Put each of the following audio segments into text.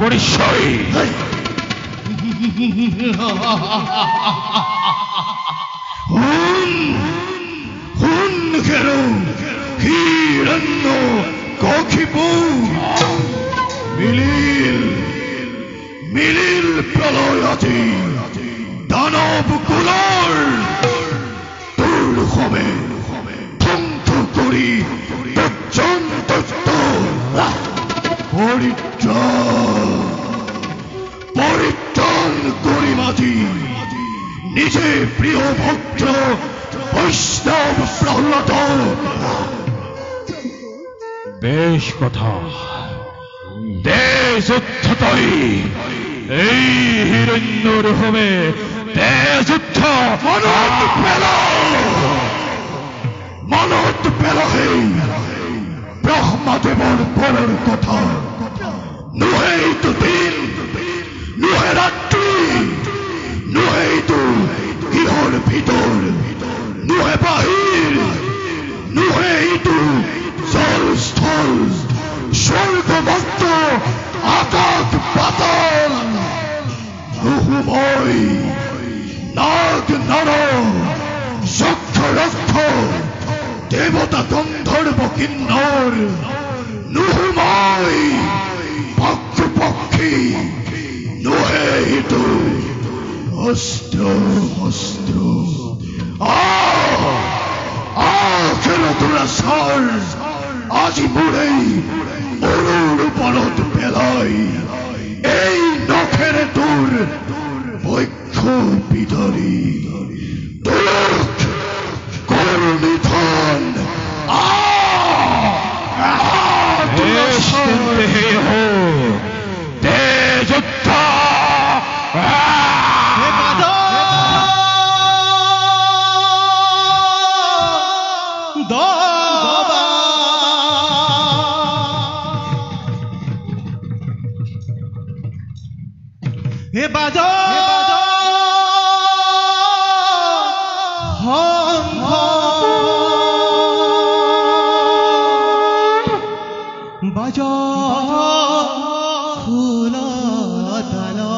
পরিচয় হিরণ্য কক্ষিপু মিলিল প্রলয়াতি দানব কুলর তোর হবে ধ্বংস করি পর্যন্ত পরিত্রাণ করি মাঝি নিজে প্রিয় ভক্ত বৈষ্ণব প্রহ্লাদ। বেশ কথা, দেশ উত্থতই এই হিরণ্যর হবে দেশ উত্থ মানত পেলাহে ব্রহ্মদেবর বলার কথা নুহেই তো দিন নুহে রাত্রি নুহেই তো ইহর ভিতর নুহে বাহির নুহেই তো জল স্থল স্বর্গ ভক্ত আকাশ পাতাল নুহুময় নাগ নর যক্ষ রক্ষ দেবতা গন্ধর্ব কিন্নর নুহুময় পক্ষ পক্ষী নুহেহিত অস্ত্র অস্ত্র কেন তোরা সার আজি মুড়েই মরুর পরত পেলাই এই নখের তোর বৈক্ষ বিধরি তোরক করনিধন হে বাজা বাজা খোলা তালা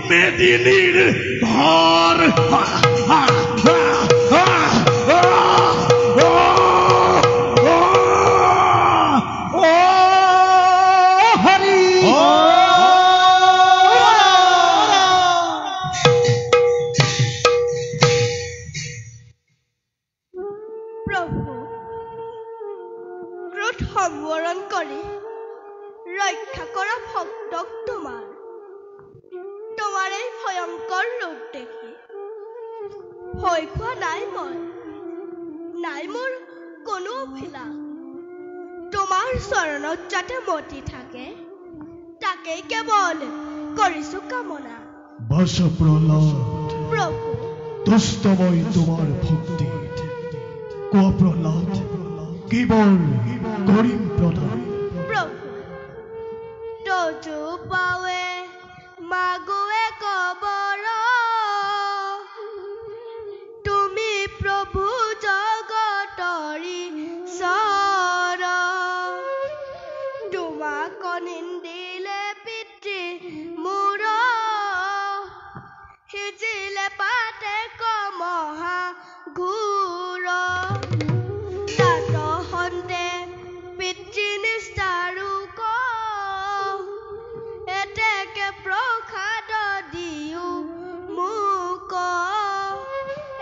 মেদিনীর ভার সম্বৰণ কৰি ৰক্ষা কৰা ভক্তক তোমাৰ এই ভয়ংকৰ ৰূপ দেখি ভয় খোৱা নাই মই, নাই মোৰ কোনো অভিলাষ। তোমাৰ চৰণত যাতে মতি থাকে তাকেই কেৱল কৰিছো কামনা। বাস প্ৰহ্লাদ, প্ৰভু তুষ্ট মই তোমাৰ ভক্তিত। কোৱা প্ৰহ্লাদ, কেৱল কৰিম প্ৰদান। প্ৰভু দজু পাৱে মাগুৱে কবৰ, তুমি প্ৰভু জগতৰি চৰ। তোমাক নিন্দিলে পিতৃ মোৰ, সিজিলে পাতে কমহা ঘূৰ। তাত সন্দে পিতৃ নিষ্ঠাৰুক, এতেকে প্ৰসাদ দিও মোক,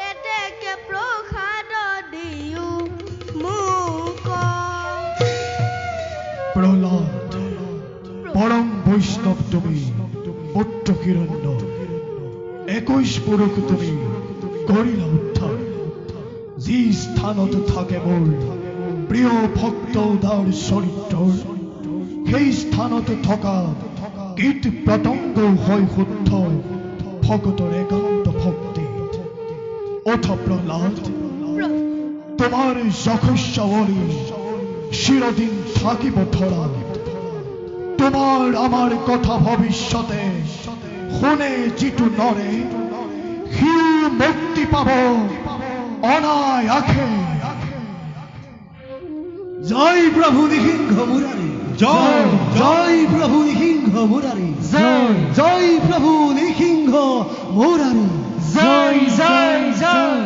এতেকে প্ৰসাদ দিও মোক। প্ৰহ্লাদ, পৰম বৈষ্ণৱ তুমি, পুত্ৰ হিৰণ্য, 21 পুৰুষ তুমি কৰিলা উদ্ধাৰ। যি স্থানত থাকে মোৰ প্ৰিয় ভক্ত উদাৰ চৰিত্ৰৰ, সেই স্থানত থকা কীট পতংগ হয় শুদ্ধ ভগতৰ একান্ত ভক্তি। অথ প্ৰহ্লাদ, তোমাৰ যশস্যাৱলী চিৰদিন থাকিব ধৰা। তোমাৰ আমাৰ কথা ভৱিষ্যতে শুনে যিটো নৰে, সিও মুক্তি পাব অনায়াসে। জয় প্ৰভু নৃসিংহ মুৰাৰী, জয় জয় প্ৰভু নৃসিংহ মুৰাৰী, জয় জয় প্ৰভু নৃসিংহ মুৰাৰী, জয় জয় জয়।